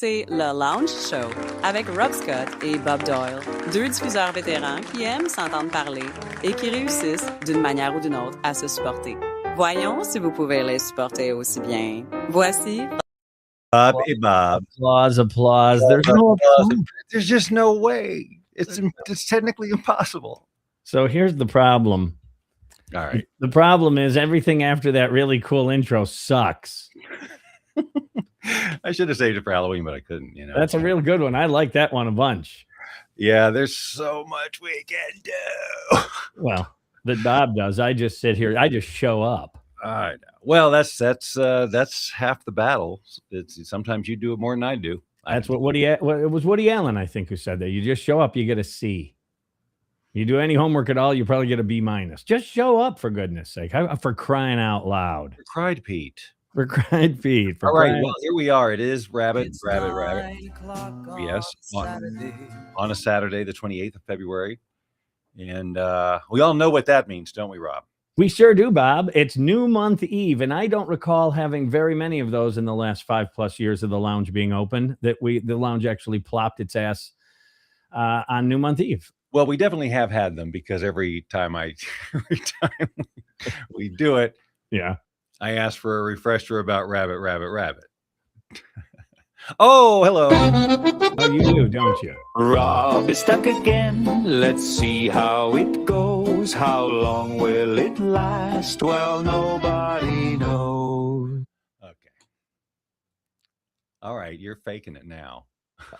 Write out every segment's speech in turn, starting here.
écoutez le Lounge Show avec Rob Scott et Bob Doyle, deux diffuseurs vétérans qui aiment s'entendre parler et qui réussissent d'une manière ou d'une autre à se supporter. Voyons si vous pouvez les supporter aussi bien. Voici Bob et Bob. Applause. There's just no way. It's technically impossible. So here's the problem. All right. The problem is everything after that really cool intro sucks. I should have saved it for Halloween, but I couldn't, That's a real good one. I like that one a bunch. Yeah, there's so much we can do. Well, that Bob does. I just sit here. I just show up. I know. Well, that's half the battle. It's sometimes you do it more than I do. That's what it was Woody Allen, I think, who said that. You just show up, you get a C. You do any homework at all, you probably get a B-. Just show up, for goodness sake. For crying out loud. For cried Pete. For cried Pete. All right, well, here we are. It is Rabbit. Yes, on a Saturday, the 28th of February. And we all know what that means, don't we, Rob? We sure do, Bob. It's New Month Eve, and I don't recall having very many of those in the last 5+ years of the lounge being open, the lounge actually plopped its ass on New Month Eve. Well, we definitely have had them because every time we do it, yeah, I ask for a refresher about Rabbit. Oh, hello. Oh, you do, don't you? Rob is stuck again. Let's see how it goes. How long will it last? Well, nobody knows. Okay. All right, you're faking it now.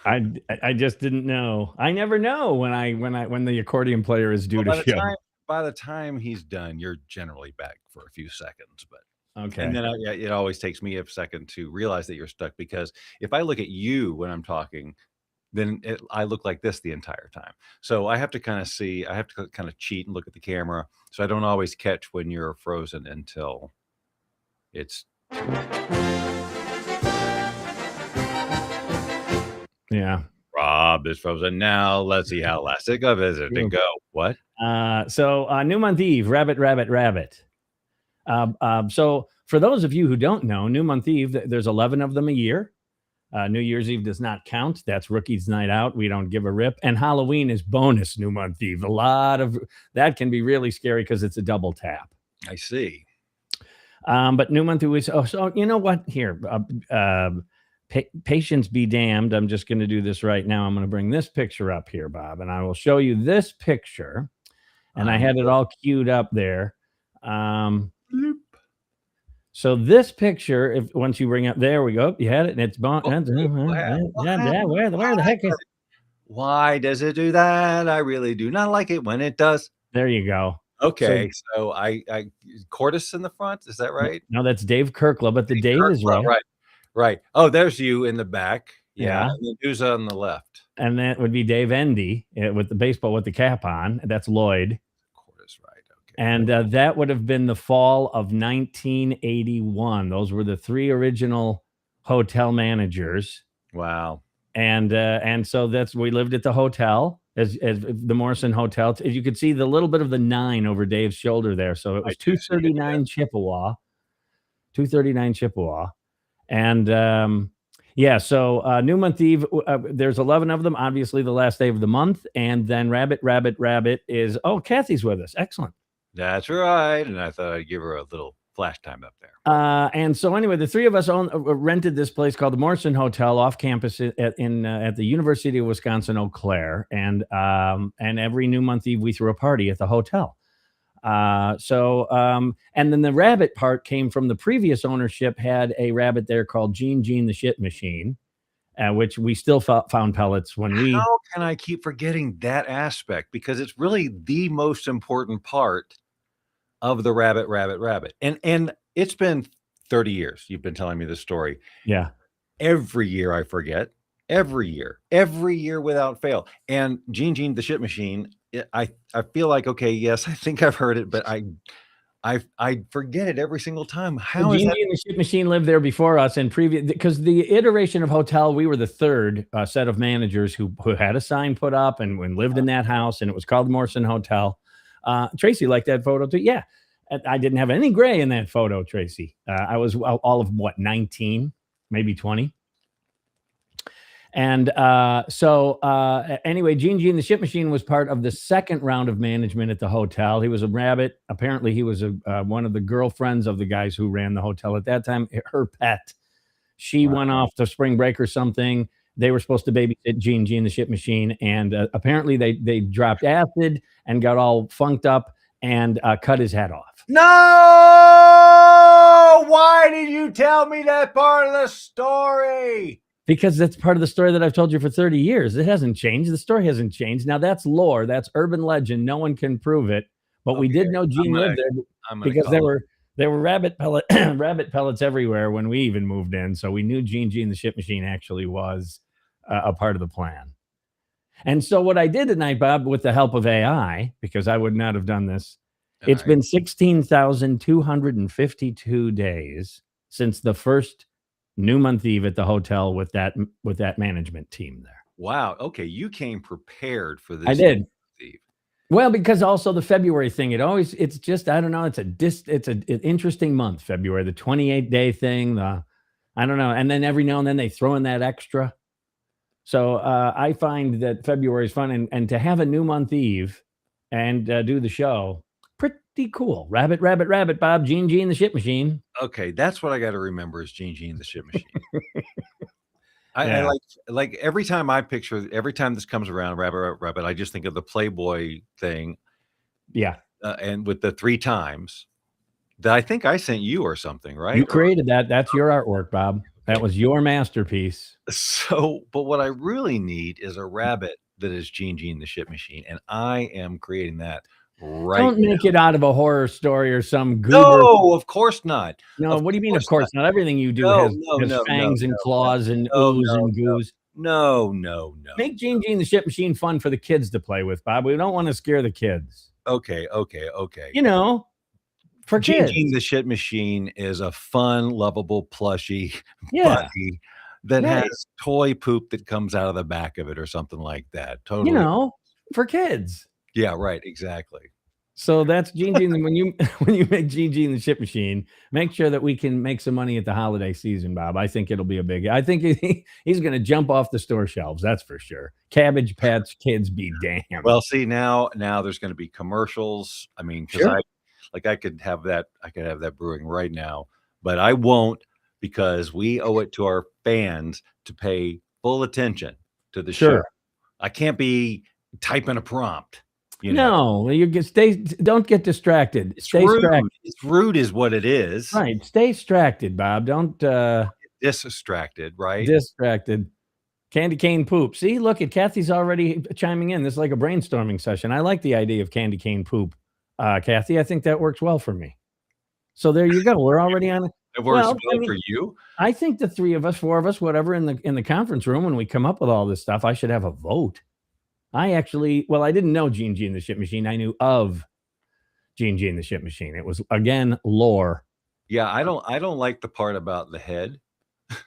I just didn't know. I never know when the accordion player is due to show. By the time he's done, you're generally back for a few seconds, but okay. And then it always takes me a second to realize that you're stuck, because if I look at you when I'm talking, then I look like this the entire time. So I have to kind of cheat and look at the camera. So I don't always catch when you're frozen until it's. Yeah. Rob is frozen now. Let's see how elastic of is it to go. What? So New Month Eve, Rabbit. So for those of you who don't know, New Month Eve, there's 11 of them a year. New Year's Eve does not count. That's Rookie's Night Out. We don't give a rip. And Halloween is bonus New Month Eve. A lot of that can be really scary because it's a double tap. I see. But New Month Eve is, so you know what? Here, patience be damned. I'm just going to do this right now. I'm going to bring this picture up here, Bob, and I will show you this picture. And I had it all queued up there. So this picture, once you bring up, there we go. You had it, and it's where the heck is it? Why does it do that? I really do not like it when it does. There you go. Okay, so I Cordis in the front, is that right? No, that's Dave Kirkla, but the Dave is right. Oh, there's you in the back. Yeah. And then who's on the left? And that would be Dave Endy with the baseball with the cap on. That's Lloyd. Cordis, right. Okay. And that would have been the fall of 1981. Those were the three original hotel managers. Wow. And so we lived at the hotel. As the Morrison Hotel. You could see the little bit of the 9 over Dave's shoulder there. So it was 239 Chippewa. 239 Chippewa. And so New Month Eve, there's 11 of them, obviously the last day of the month. And then Rabbit is, Kathy's with us. Excellent. That's right. And I thought I'd give her a little flash time up there. And so anyway, the three of us rented this place called the Morrison Hotel off campus at the University of Wisconsin Eau Claire, and every New Month Eve we threw a party at the hotel. And then the rabbit part came from the previous ownership had a rabbit there called Gene the Shit Machine, which we still found pellets when we. How can I keep forgetting that aspect? Because it's really the most important part of the rabbit. And it's been 30 years. You've been telling me this story. Yeah. Every year I forget. Every year without fail. And Gene the Shit Machine, I feel like, okay, yes, I think I've heard it, but I forget it every single time. How is Gene that? and the Shit Machine lived there before us, and because the iteration of hotel, we were the third set of managers who had a sign put up and lived in that house, and it was called the Morrison Hotel. Tracy liked that photo too. Yeah. I didn't have any gray in that photo, Tracy. I was all of 19, maybe 20. And anyway, Gene Gene the Ship Machine was part of the second round of management at the hotel. He was a rabbit. Apparently, he was one of the girlfriends of the guys who ran the hotel at that time. Her pet. She went off to spring break or something. They were supposed to babysit Gene Gene the Ship Machine, and apparently they dropped acid and got all funked up and cut his head off. No! Why did you tell me that part of the story? Because that's part of the story that I've told you for 30 years. It hasn't changed. The story hasn't changed. Now, that's lore. That's urban legend. No one can prove it. But we did know Gene lived there because there were rabbit pellets everywhere when we even moved in. So we knew Gene Gene the Ship Machine actually was a part of the plan. And so what I did tonight, Bob, with the help of AI, because I would not have done this, it's been 16,252 days since the first New Month Eve at the hotel with that management team there. Wow. Okay, you came prepared for this. I did. Well, because also the February thing, it's just, I don't know, it's an interesting month, February, the 28-day thing, I don't know. And then every now and then they throw in that extra. So I find that February is fun, and to have a New Month Eve and do the show, pretty cool. Rabbit, rabbit, rabbit, Bob, Gene Gene the Ship Machine. Okay, that's what I got to remember is Gene Gene the Ship Machine. I like every time this comes around, rabbit, rabbit, rabbit, I just think of the Playboy thing. Yeah. And with the 3 times that I think I sent you or something, right? You created that. That's your artwork, Bob. That was your masterpiece. So, but what I really need is a rabbit that is Gene Gene the Ship Machine, and I am creating that right Don't now. make it out of a horror story or some goober. No, of course not. No, what do you mean? Of course not. Everything you do has fangs and claws and ooze and goos. No. Make Gene Gene the Ship Machine fun for the kids to play with, Bob. We don't want to scare the kids. Okay. You know, for kids. Gene the Ship Machine is a fun, lovable plushie buddy that has toy poop that comes out of the back of it or something like that. Totally. You know, for kids. Yeah, right. Exactly. So that's Gene Gene. When you make Gene Gene the Ship Machine, make sure that we can make some money at the holiday season, Bob. I think it'll be I think he's going to jump off the store shelves. That's for sure. Cabbage Patch Kids be damned. Well, see now there's going to be commercials. I mean, because I could have that brewing right now, but I won't because we owe it to our fans to pay full attention to the show. I can't be typing a prompt. No, you can don't get distracted. Stay distracted. It's rude is what it is. Right. Stay distracted, Bob. Don't distracted, right? Distracted. Candy cane poop. See, look at Kathy's already chiming in. This is like a brainstorming session. I like the idea of candy cane poop. Kathy, I think that works well for me. So there you go. We're already on it. It works well for you. I think the 3 of us, 4 of us, whatever, in the conference room when we come up with all this stuff, I should have a vote. I didn't know Gene Gene the Ship Machine. I knew of Gene Gene the Ship Machine. It was, again, lore. Yeah, I don't like the part about the head.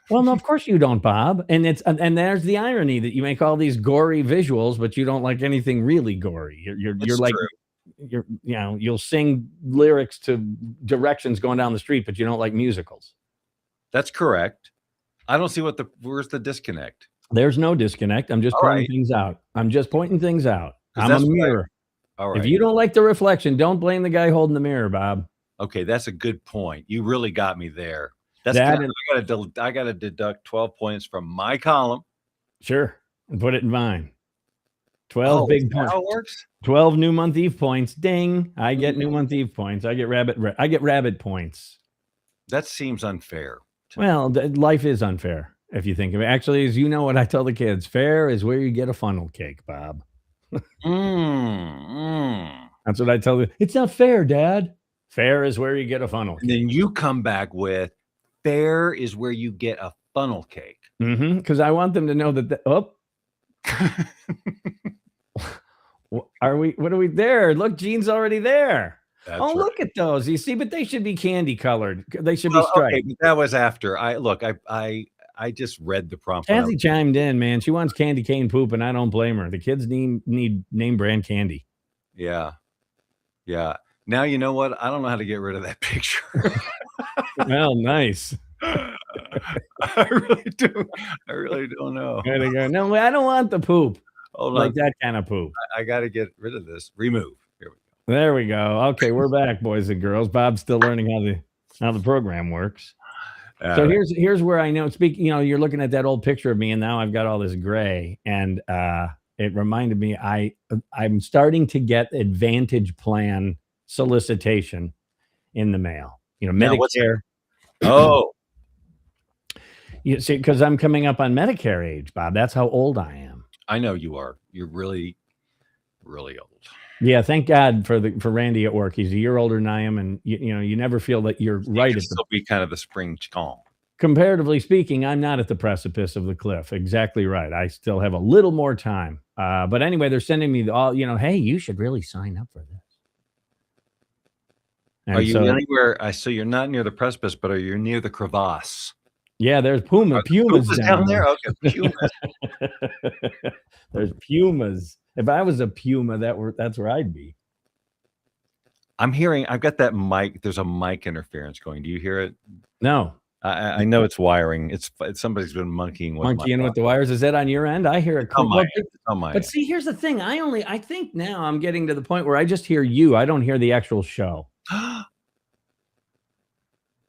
Well, no, of course you don't, Bob. And there's the irony that you make all these gory visuals, but you don't like anything really gory. You're like true. You'll sing lyrics to directions going down the street, but you don't like musicals. That's correct. I don't see where's the disconnect. There's no disconnect. I'm just pointing things out. I'm a mirror. All right. If you don't like the reflection, don't blame the guy holding the mirror, Bob. Okay, that's a good point. You really got me there. I got to deduct 12 points from my column. Sure, and put it in mine. 12 big points. How it works? 12 New Month Eve points. Ding! I get New Month Eve points. I get rabbit points. That seems unfair. Well, life is unfair. If you think of it, actually, as you know what I tell the kids, fair is where you get a funnel cake, Bob. That's what I tell them. It's not fair, Dad. Fair is where you get a funnel cake. And then you come back with fair is where you get a funnel cake. Because I want them to know that. What are we there? Look, Gene's already there. That's right. Look at those. You see, but they should be candy colored. They should be striped. Okay, that was after. I just read the prompt. Kathy chimed in, man. She wants candy cane poop, and I don't blame her. The kids need name brand candy. Yeah. Now you know what? I don't know how to get rid of that picture. Well, nice. I really do. I really don't know. There they go. No, I don't want the poop. Hold Like on. that kind of poop. I got to get rid of this. Remove. Here we go. There we go. Okay, we're back, boys and girls. Bob's still learning how the program works. So here's where I know. Speaking, you're looking at that old picture of me, and now I've got all this gray, and it reminded me I'm starting to get Advantage Plan solicitation in the mail. Medicare. Oh, You see, because I'm coming up on Medicare age, Bob. That's how old I am. I know you are. You're really, really old. Yeah, thank God for Randy at work. He's a year older than I am, and you never feel that you're right at Still be kind of the spring calm. Comparatively speaking, I'm not at the precipice of the cliff. Exactly right. I still have a little more time. But anyway, they're sending me all. Hey, you should really sign up for this. And are you anywhere? So you're not near the precipice, but are you near the crevasse? Yeah, there's pumas down there. Okay, pumas. There's pumas. If I was a puma, that's where I'd be. I'm hearing. I've got that mic. There's a mic interference going. Do you hear it? No. I know it's wiring. It's somebody's been monkeying with the wires. Is that on your end? I hear it. On my end. But see, here's the thing. I think now I'm getting to the point where I just hear you. I don't hear the actual show.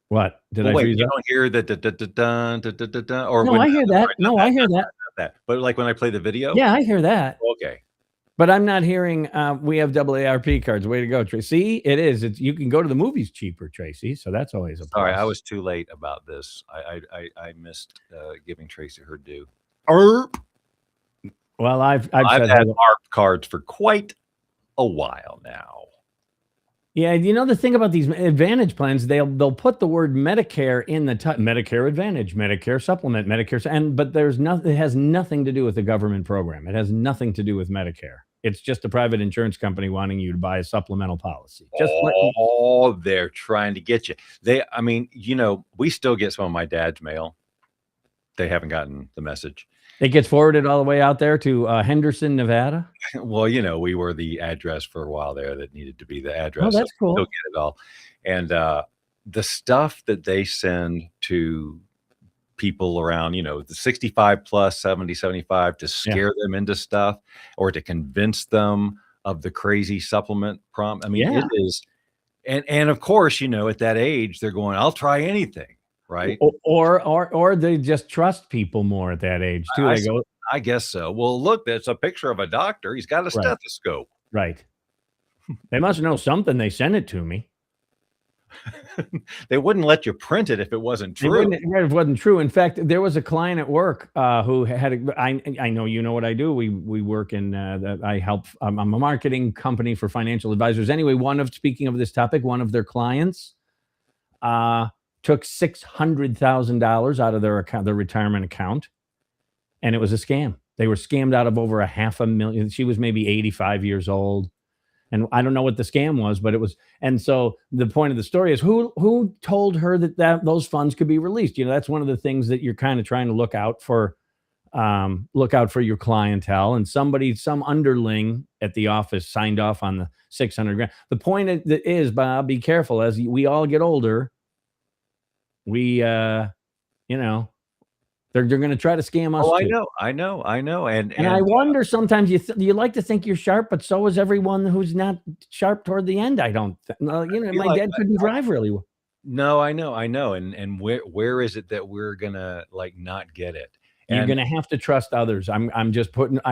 What did I? Wait, you don't hear the da. Or no, I hear that. No, I hear that. But like when I play the video. Yeah, I hear that. Okay. But I'm not hearing. We have AARP cards. Way to go, Tracy. See, it is. You can go to the movies cheaper, Tracy. So that's always a plus. Sorry, I was too late about this. I missed giving Tracy her due. ARP. Well, I've had ARP cards for quite a while now. Yeah, the thing about these Advantage plans, they'll put the word Medicare in the Medicare Advantage, Medicare Supplement, Medicare, but there's nothing. It has nothing to do with the government program. It has nothing to do with Medicare. It's just a private insurance company wanting you to buy a supplemental policy. They're trying to get you. We still get some of my dad's mail. They haven't gotten the message. It gets forwarded all the way out there to Henderson, Nevada. Well, we were the address for a while there that needed to be the address. Oh, that's cool. Still get it all. And the stuff that they send to people around, the 65 plus, 70, 75 to scare them into stuff or to convince them of the crazy supplement prompt. It is. And of course, at that age, they're going, I'll try anything. Right. Or they just trust people more at that age too. I guess so. Well, look, that's a picture of a doctor. He's got a stethoscope. Right. They must know something. They sent it to me. They wouldn't let you print it if it wasn't true. It wasn't true. In fact, there was a client at work who had. I know you know what I do. We work in. I help. I'm a marketing company for financial advisors. Anyway, speaking of this topic, one of their clients took $600,000 out of their account, their retirement account, and it was a scam. They were scammed out of over $500,000. She was maybe 85 years old, and I don't know what the scam was, but it was. And so the point of the story is who told her that those funds could be released. That's one of the things that you're kind of trying to look out for your clientele. And some underling at the office signed off on the $600,000. The point is, Bob, be careful as we all get older. We, they're going to try to scam us. Oh, too. I know. And I wonder sometimes you like to think you're sharp, but so is everyone who's not sharp toward the end. I don't, my dad couldn't drive really well. No, I know. And where is it that we're going to not get it? You're going to have to trust others. I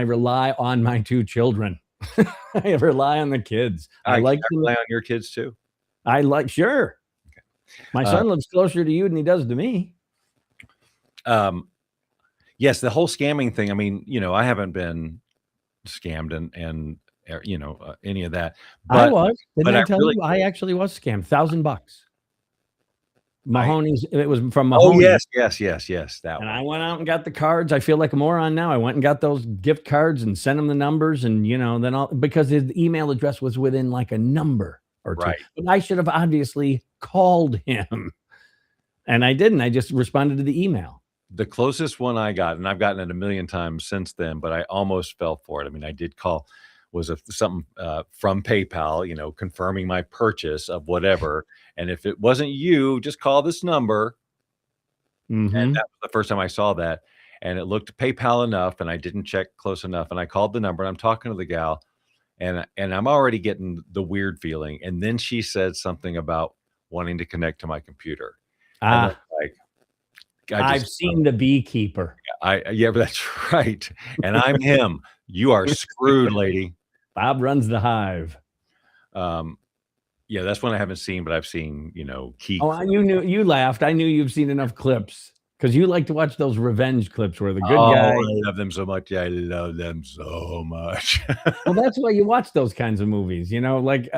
rely on my two children. I rely on the kids. I rely on your kids too. Sure. My son lives closer to you than he does to me. Yes, the whole scamming thing. I haven't been scammed and any of that. But, I was. Didn't I tell you? I actually was scammed. $1,000. Mahoney's. It was from Mahoney. Oh yes. That and one. I went out and got the cards. I feel like a moron now. I went and got those gift cards and sent him the numbers, and because his email address was within like a number or two. Right. But I should have obviously called him, and I didn't. I just responded to the email. The closest one I got, and I've gotten it a million times since then, but I almost fell for it. I did call, was something from PayPal, confirming my purchase of whatever. And if it wasn't you, just call this number. Mm-hmm. And that was the first time I saw that. And it looked PayPal enough, and I didn't check close enough. And I called the number, and I'm talking to the gal, and I'm already getting the weird feeling. And then she said something about wanting to connect to my computer. And then, like, I've seen The Beekeeper. Yeah, but that's right. And I'm him. You are screwed, lady. Bob runs the hive. Yeah, that's one I haven't seen, but I've seen, key. Oh, you laughed. I knew you've seen enough clips because you like to watch those revenge clips where the good guy. I love them so much. I love them so much. Well, that's why you watch those kinds of movies, like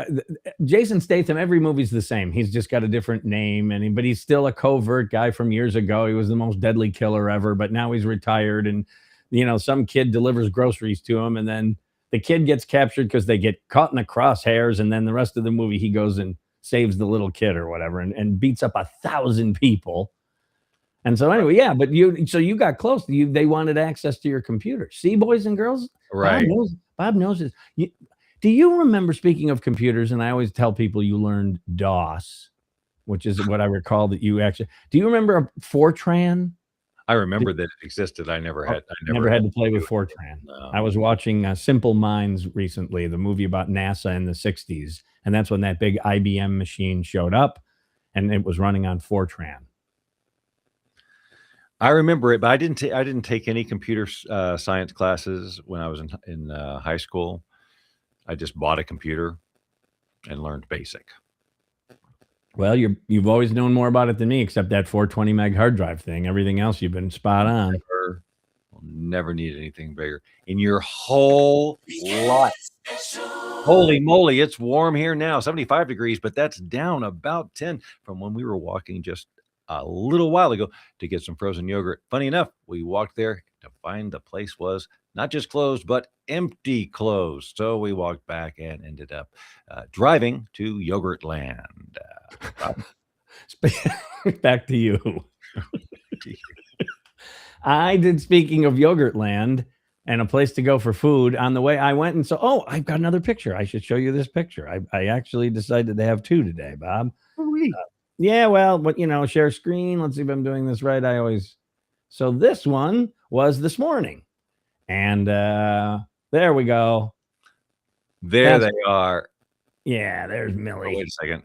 Jason Statham. Every movie's the same. He's just got a different name, but he's still a covert guy from years ago. He was the most deadly killer ever, but now he's retired, and some kid delivers groceries to him, and then the kid gets captured because they get caught in the crosshairs, and then the rest of the movie he goes and saves the little kid or whatever, and beats up 1,000 people. And so anyway, yeah, but you got close. They wanted access to your computer. See, boys and girls, right? Bob knows this. Do you remember, speaking of computers, and I always tell people you learned DOS, which is what I recall that you actually. Do you remember Fortran? I remember that it existed. I never had to play with Fortran. No. I was watching Simple Minds recently, the movie about NASA in the 60s. And that's when that big IBM machine showed up, and it was running on Fortran. I remember it, but I didn't take any computer science classes when I was in high school. I just bought a computer and learned BASIC. Well, you've always known more about it than me, except that 420 meg hard drive thing. Everything else you've been spot on. Will never need anything bigger in your whole life. Holy moly, it's warm here now, 75 degrees, but that's down about 10 from when we were walking just a little while ago to get some frozen yogurt. Funny enough, we walked there to find the place was not just closed, but empty closed. So we walked back and ended up driving to Yogurt Land. Back to you. I did, speaking of Yogurt Land and a place to go for food, on the way I went and saw, I've got another picture. I should show you this picture. I actually decided to have two today, Bob. Yeah, well, but share screen. Let's see if I'm doing this right. So this one was this morning. And there we go. They are. Yeah, there's Millie. Oh, wait a second.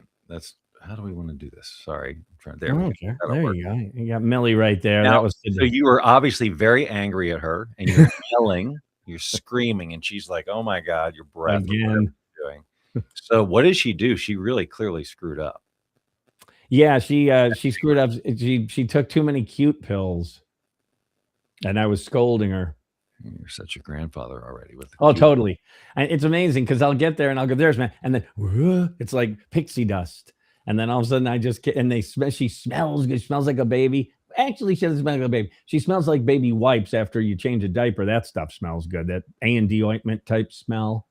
How do we want to do this? Sorry. There you go. You got Millie right there. Now, so you were obviously very angry at her, and you're yelling, you're screaming, and she's like, "Oh my God, your breath!" Again. Doing. So what did she do? She really clearly screwed up. Yeah, she screwed up. She took too many cute pills, and I was scolding her. You're such a grandfather already with totally. And it's amazing because I'll get there and I'll go, "There's man," and then it's like pixie dust, and then all of a sudden she smells good. She smells like a baby. Actually, she doesn't smell like a baby. She smells like baby wipes after you change a diaper. That stuff smells good. That A&D ointment type smell.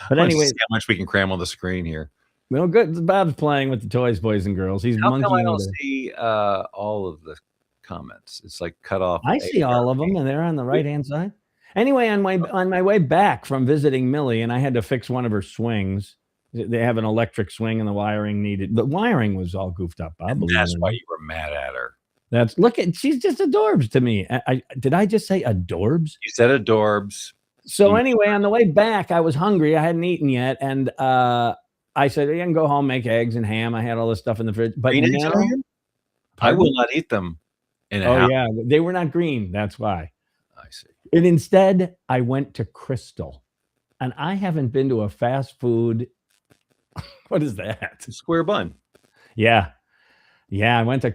But anyway, see how much we can cram on the screen here. Well, good. Bob's playing with the toys, boys and girls. He's monkeying. I don't see all of the comments. It's like cut off. I see all of them, and they're on the right-hand side. Anyway, on my way back from visiting Millie, and I had to fix one of her swings. They have an electric swing, and the wiring was all goofed up. Bob, that's why you were mad at her. She's just adorbs to me. Did I just say adorbs? You said adorbs. So anyway, on the way back, I was hungry. I hadn't eaten yet, and I said, "I can go home, make eggs and ham." I had all this stuff in the fridge, but I will not eat them. Yeah, they were not green. That's why. I see. And instead, I went to Crystal, and I haven't been to a fast food. What is that? Square bun. Yeah. I went to.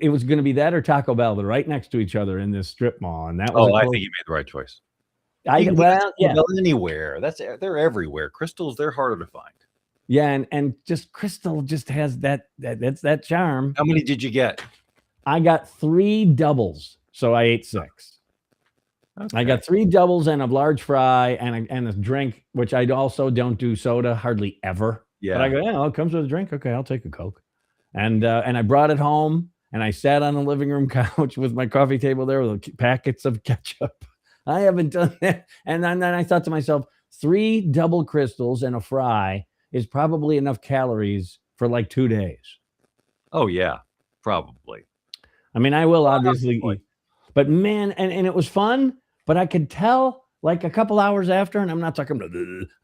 It was going to be that or Taco Bell. They're right next to each other in this strip mall, and that was. I think you made the right choice. Anywhere. They're everywhere. Crystals, they're harder to find. Yeah, and just Crystal just has that's that charm. How many did you get? I got 3 doubles, so I ate 6. Okay. I got 3 doubles and a large fry and a drink, which I also don't do soda hardly ever. Yeah. But I go, it comes with a drink. Okay, I'll take a Coke. And I brought it home and I sat on the living room couch with my coffee table there with packets of ketchup. I haven't done that. And then I thought to myself, 3 double Crystals and a fry is probably enough calories for like 2 days. Oh, yeah, probably. I mean, I will Wow, obviously boy. eat, but man, and it was fun, but I could tell like a couple hours after, and I'm not talking about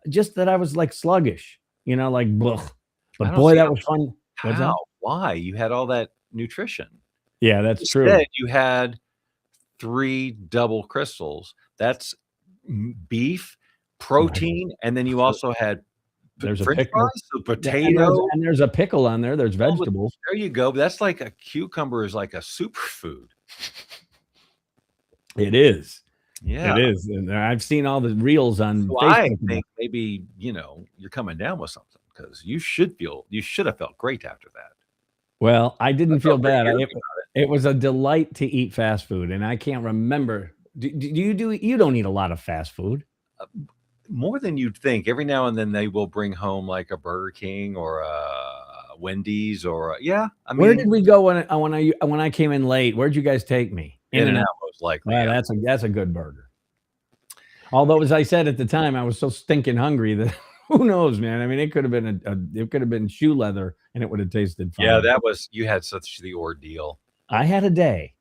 just that I was like sluggish, like blech. I But don't boy, see that was fun. What's how. that? Why? You had all that nutrition. Yeah, that's true. Instead, you had 3 double crystals. That's beef, protein, and then you also had There's a french pickle. fries, so Yeah, and there's potato. and there's a pickle on there. There's Oh, vegetables. there you go. That's like a cucumber is like a superfood. It is. Yeah. It is. And I've seen all the reels on So I Facebook. think maybe, you're coming down with something because you should have felt great after that. Well, I I didn't feel felt pretty bad. good about it. It was a delight to eat fast food, and I can't remember. You don't eat a lot of fast food? More than you'd think. Every now and then they will bring home like a Burger King or a Wendy's or I Where mean, did we go when I came in late? Where'd you guys take me? In-N-Out most likely. Well, Yeah. that's a good burger. Although, as I said at the time, I was so stinking hungry that who knows, man? I mean, it could have been shoe leather, and it would have tasted fine. Yeah, you had such the ordeal. I had a day.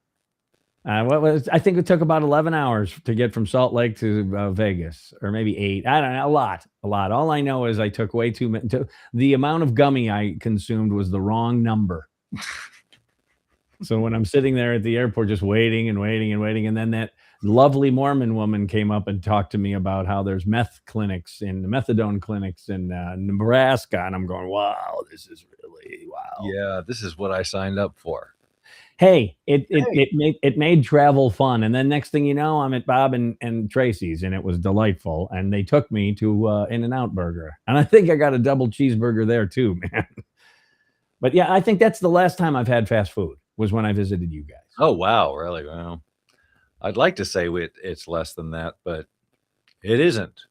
I think it took about 11 hours to get from Salt Lake to Vegas, or maybe 8. I don't know, a lot. All I know is I took way too many. The amount of gummy I consumed was the wrong number. So when I'm sitting there at the airport, just waiting and waiting and waiting, and then that lovely Mormon woman came up and talked to me about how there's methadone clinics in Nebraska, and I'm going, wow, this is really wow. Yeah, this is what I signed up for. Hey, it made travel fun, and then next thing you know, I'm at Bob and Tracy's, and it was delightful. And they took me to In-N-Out Burger, and I think I got a double cheeseburger there too, man. But yeah, I think that's the last time I've had fast food was when I visited you guys. Oh wow, really? Well, I'd like to say it's less than that, but it isn't.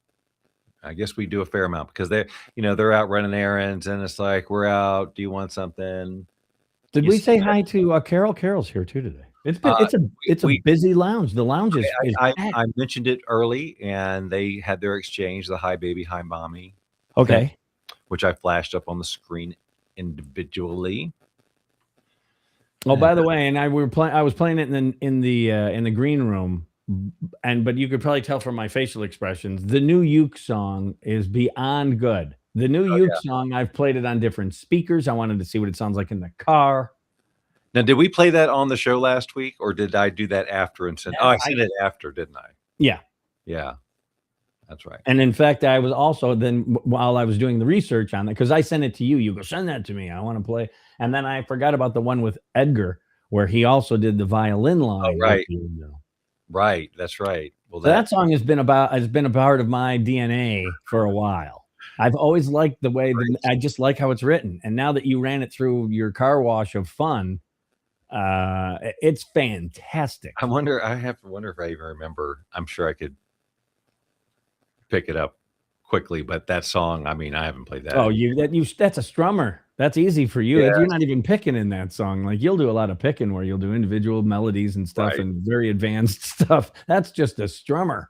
I guess we do a fair amount because they're out running errands, and it's like we're out. Do you want something? Did we say hi to Carol? Carol's here too today. It's a busy lounge. The lounge is I mentioned it early, and they had their exchange, the hi baby, hi mommy. Okay. Which I flashed up on the screen individually. Oh, by the way, and I was playing it in the green room, but you could probably tell from my facial expressions, the new Uke song is beyond good. The new Uke song, I've played it on different speakers. I wanted to see what it sounds like in the car. Now, did we play that on the show last week, or did I do that after and send? I sent it after, didn't I? Yeah. Yeah. That's right. And in fact, I was also then while I was doing the research on it, because I sent it to you, you go, send that to me. I want to play. And then I forgot about the one with Edgar, where he also did the violin line. Oh, right. Right. That's right. Well, that song has been a part of my DNA for a while. I've always liked the way I just like how it's written. And now that you ran it through your car wash of fun, it's fantastic. I have to wonder if I even remember. I'm sure I could pick it up quickly, but that song, I mean, I haven't played that. Oh, that's a strummer. That's easy for you. Yeah. You're not even picking in that song. Like you'll do a lot of picking where you'll do individual melodies and stuff and very advanced stuff. That's just a strummer.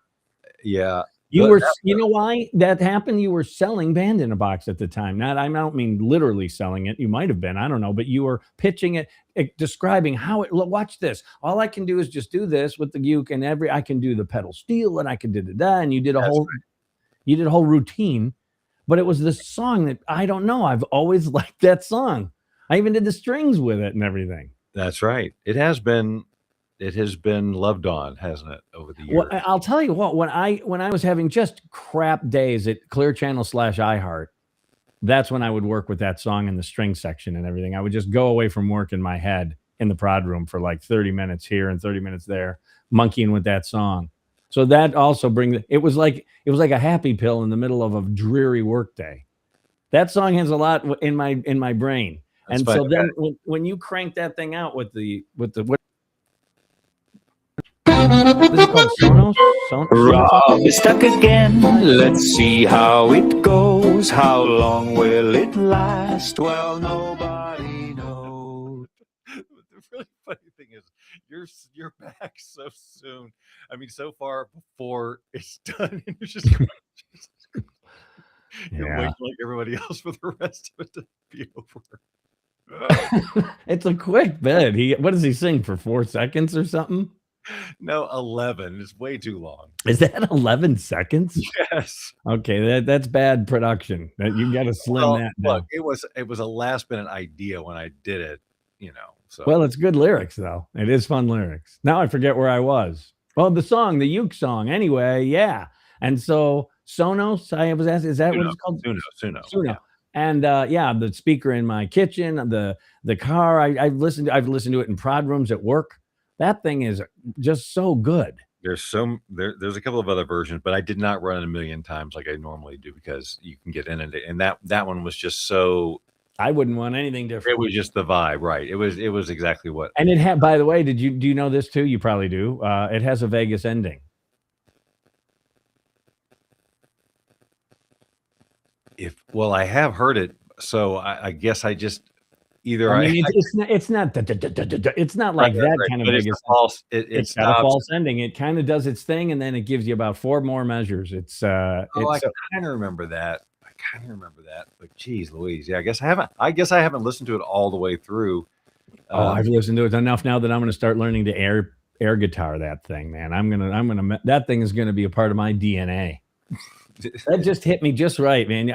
Yeah. You know why that happened? You were selling Band in a Box at the time. I don't mean literally selling it. You might have been, I don't know, but you were pitching it, describing how it, watch this. All I can do is just do this with the uke and I can do the pedal steel and I can do that. And you did a whole routine, but it was this song that I don't know. I've always liked that song. I even did the strings with it and everything. That's right. It has been loved on, hasn't it, over the years? Well, I'll tell you what, when I was having just crap days at Clear Channel / iHeart, that's when I would work with that song in the string section and everything. I would just go away from work in my head in the prod room for like 30 minutes here and 30 minutes there, monkeying with that song. So that also it was like a happy pill in the middle of a dreary work day. That song has a lot in my brain. That's and so then when you crank that thing out with the this is called Sonos. Rob is stuck again. Let's see how it goes. How long will it last? Well, nobody knows. The really funny thing is, you're back so soon. I mean, so far before it's done, and you're just you're waiting like everybody else for the rest of it to be over. It's a quick bit. What does he sing for 4 seconds or something? No, 11. It's way too long. Is that 11 seconds? Yes. Okay, that's bad production. You got to slim that Look, down. it was a last minute idea when I did it, you know. So Well, it's good lyrics though. It is fun lyrics. Now I forget where I was. Oh, the song, the uke song. Anyway, yeah. And so Sonos, I was asked, is that what it's called? Suno. Suno. Yeah. And yeah, the speaker in my kitchen, the car. I've listened to it in prod rooms at work. That thing is just so good. There's a couple of other versions, but I did not run it a million times like I normally do because you can get in it. And that one was just so. I wouldn't want anything different. It was just the vibe, right? It was exactly what. And it had. By the way, do you know this too? You probably do. It has a Vegas ending. I have heard it, so I guess I just either I mean, it's not like that kind of Vegas. It's got a false ending. It kind of does its thing, and then it gives you about 4 more measures. I kind of remember that. But geez, Louise, yeah, I guess I haven't listened to it all the way through. I've listened to it enough now that I'm going to start learning to air guitar that thing, man. That thing is going to be a part of my DNA. That just hit me just right, man.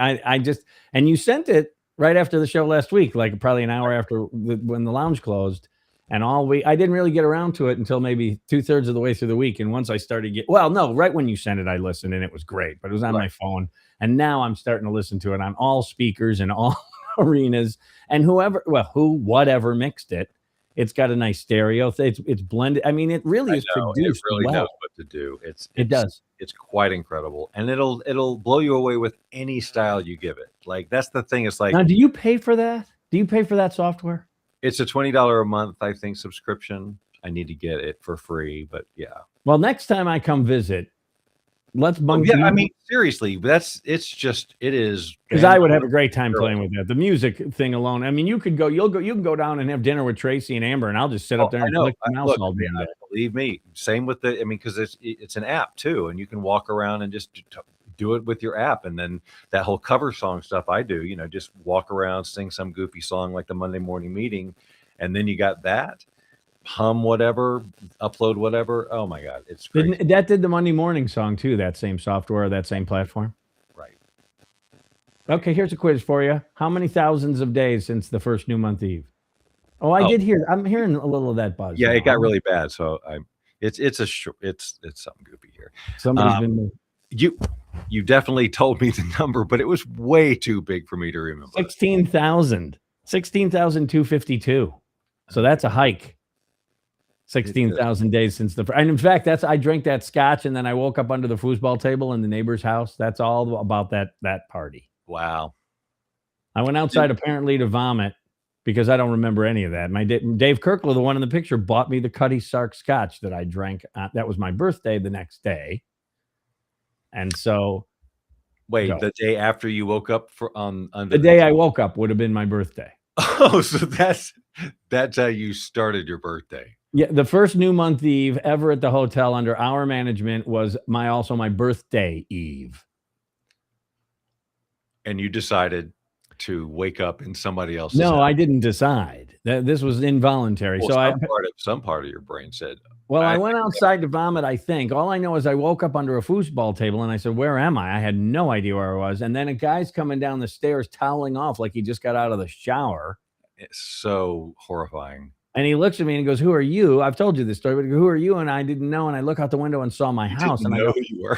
And you sent it right after the show last week, like probably an hour after when the lounge closed. And I didn't really get around to it until maybe 2/3 of the way through the week. And once I started right when you sent it, I listened and it was great, but it was on my phone. And now I'm starting to listen to it on all speakers and all arenas, and whatever mixed it. It's got a nice stereo. It's blended. I mean, it really is produced. It really well. knows what to do. It does. It's quite incredible, and it'll blow you away with any style you give it. Like that's the thing. It's like, now, do you pay for that? Do you pay for that software? It's a $20 a month, I think, subscription. I need to get it for free, but yeah. Well, next time I come visit, let's bunk. I mean, seriously, it is because I would have a great time playing with that. The music thing alone. I mean, you can go down and have dinner with Tracy and Amber, and I'll just sit up there and click the mouse all day. Believe me, same with because it's an app too, and you can walk around and just do it with your app. And then that whole cover song stuff I do, just walk around, sing some goofy song like the Monday morning meeting, and then you got that. Hum whatever, upload whatever. Oh my God, it's great. That did the Monday morning song too, that same software, that same platform? Right. Okay, here's a quiz for you. How many thousands of days since the first New Month Eve? I'm hearing a little of that buzz. Yeah, it got really bad. So it's something goofy here. Somebody's been you definitely told me the number, but it was way too big for me to remember. 16,252. So that's a hike. 16,000 days since and in fact, I drank that scotch and then I woke up under the foosball table in the neighbor's house. That's all about that party. Wow. I went outside apparently to vomit because I don't remember any of that. My Dave Kirkler, the one in the picture, bought me the Cuddy Sark scotch that I drank. That was my birthday the next day. And so the day after you woke up the day I woke up would have been my birthday. Oh, so that's how you started your birthday. Yeah, the first New Month Eve ever at the hotel under our management was my birthday eve. And you decided to wake up in somebody else's No, house. I didn't decide. This was involuntary. Well, some part of your brain said. Well, I went outside to vomit, I think. All I know is I woke up under a foosball table and I said, "Where am I?" I had no idea where I was. And then a guy's coming down the stairs toweling off like he just got out of the shower. It's so horrifying. And he looks at me and he goes, "Who are you?" I've told you this story, but who are you? And I didn't know. And I look out the window and saw my house. And I know who you were.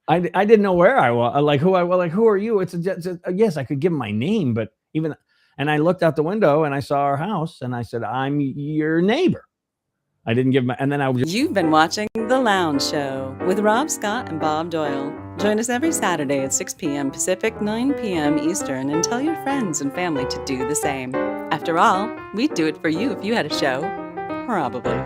I didn't know where I was. Who are you? Yes, I could give him my name, but and I looked out the window and I saw our house and I said, "I'm your neighbor." I didn't give and then I was. You've been watching The Lounge Show with Rob Scott and Bob Doyle. Join us every Saturday at 6 p.m. Pacific, 9 p.m. Eastern, and tell your friends and family to do the same. After all, we'd do it for you if you had a show. Probably.